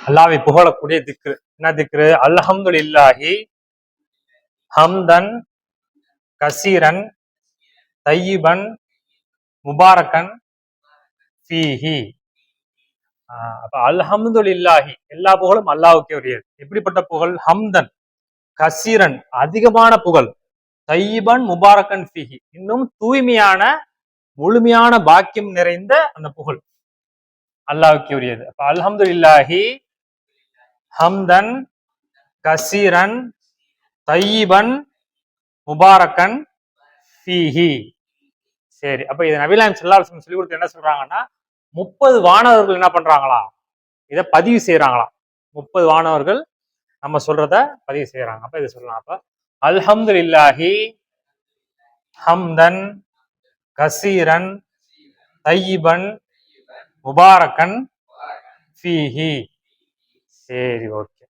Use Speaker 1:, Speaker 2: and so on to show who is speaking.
Speaker 1: அல்லாவை புகழக்கூடிய திக்ரு. என்ன திக்ரு? அல்ஹம்துலில்லாஹி ஹம்தன் கசீரன் தையிபன் முபாரக்கன் ஃபீஹி. அப்ப அல்ஹம்துலில்லாஹி, எல்லா புகழும் அல்லாஹ்வுக்கே உரியது. எப்படிப்பட்ட புகழ்? ஹம்தன் கசீரன், அதிகமான புகழ், தையிபன் முபாரக்கன் ஃபீஹி, இன்னும் தூய்மையான முழுமையான பாக்கியம் நிறைந்த அந்த புகழ் அல்லாஹ்வுக்கே உரியது. அப்ப அல்ஹம்துலில்லாஹி ஹம்தன் கசீரன் தையிபன் முபாரக்கன் ஃபீஹி. சரி, அப்ப இதை நபிகள் நாயகம் ஸல்லல்லாஹு அலைஹி வஸல்லம் சொல்லி கொடுத்து என்ன சொல்றாங்கன்னா, 30 வானவர்கள் என்ன பண்றாங்களா, இதை பதிவு செய்யறாங்களாம். 30 வானவர்கள் நம்ம சொல்றத பதிவு செய்யறாங்க. அப்ப இதை சொல்லலாம். அப்ப அல்ஹம்துலில்லாஹி ஹம்தன் கசீரன் தையிபன் முபாரக்கன் ஃபீஹி. சரி, ஓகே.